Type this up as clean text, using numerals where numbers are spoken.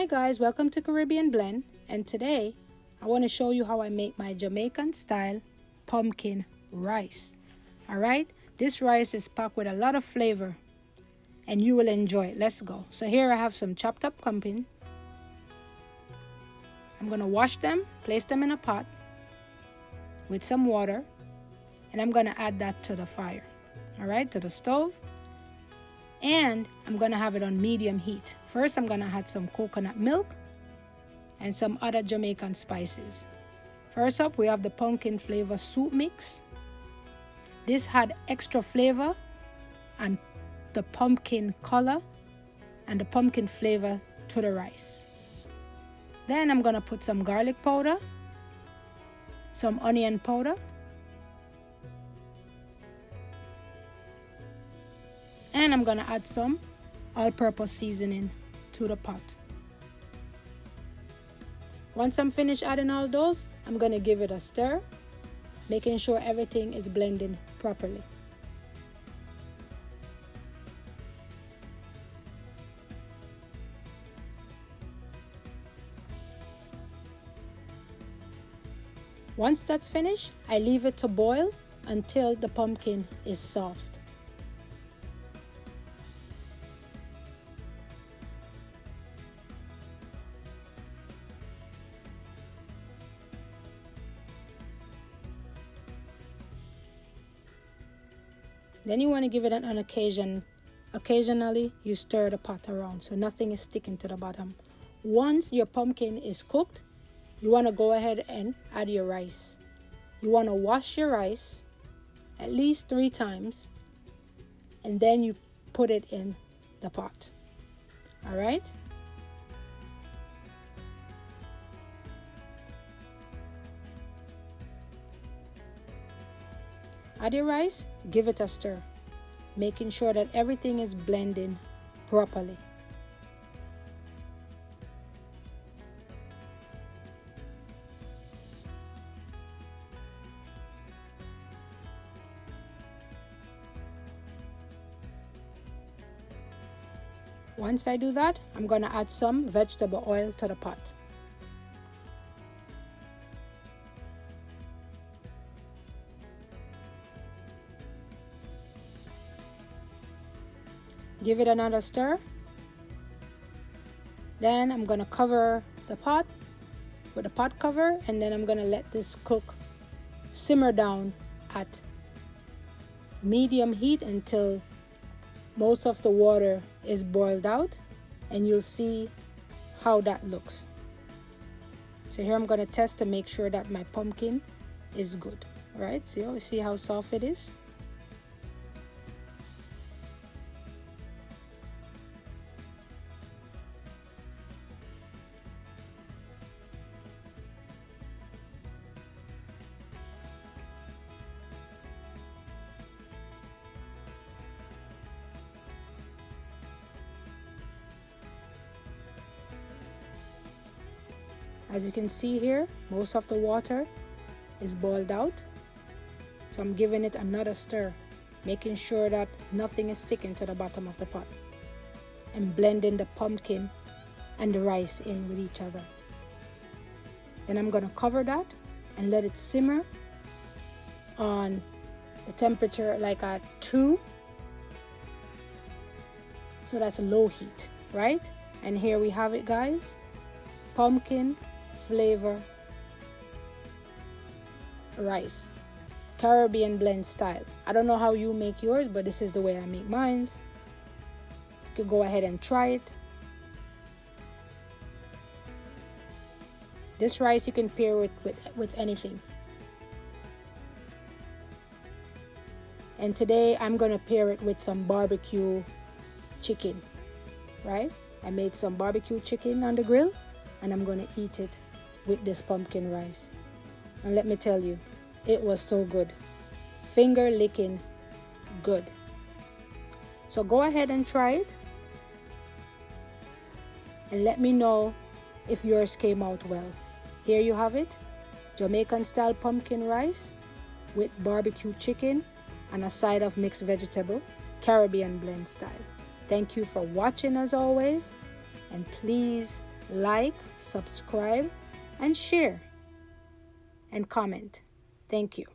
Hi guys, welcome to Caribbean Blend, and today I want to show you how I make my Jamaican style pumpkin rice. Alright, this rice is packed with a lot of flavor and you will enjoy it. Let's go. So here I have some chopped up pumpkin. I'm going to wash them, place them in a pot with some water, and I'm going to add that to the fire. Alright, to the stove. And I'm going to have it on medium heat. First, I'm going to add some coconut milk and some other Jamaican spices. First up, we have the pumpkin flavor soup mix. This had extra flavor and the pumpkin color and the pumpkin flavor to the rice. Then I'm going to put some garlic powder, some onion powder, and I'm going to add some all-purpose seasoning to the pot. Once I'm finished adding all those, I'm going to give it a stir, making sure everything is blending properly. Once that's finished, I leave it to boil until the pumpkin is soft. Then you want to give it an occasion. Occasionally, you stir the pot around so nothing is sticking to the bottom. Once your pumpkin is cooked, you want to go ahead and add your rice. You want to wash your rice at least 3 times, and then you put it in the pot. All right? Add your rice, give it a stir, making sure that everything is blending properly. Once I do that, I'm going to add some vegetable oil to the pot. Give it another stir. Then I'm going to cover the pot with a pot cover, and then I'm going to let this cook, simmer down at medium heat until most of the water is boiled out, and you'll see how that looks. So here I'm going to test to make sure that my pumpkin is good. All right, see how soft it is? As you can see here, most of the water is boiled out. So I'm giving it another stir, making sure that nothing is sticking to the bottom of the pot, and blending the pumpkin and the rice in with each other. Then I'm going to cover that and let it simmer on the temperature like at 2. So that's a low heat, right? And here we have it, guys. Pumpkin flavor rice, Caribbean blend style. I don't know how you make yours, but this is the way I make mine. You could go ahead and try it. This rice you can pair with anything. And today I'm gonna pair it with some barbecue chicken, right? I made some barbecue chicken on the grill, and I'm gonna eat it with this pumpkin rice. And let me tell you, it was so good. Finger licking good. So go ahead and try it and let me know if yours came out well. Here you have it, Jamaican style pumpkin rice with barbecue chicken and a side of mixed vegetable, Caribbean blend style. Thank you for watching as always, and please like, subscribe, and share, and comment. Thank you.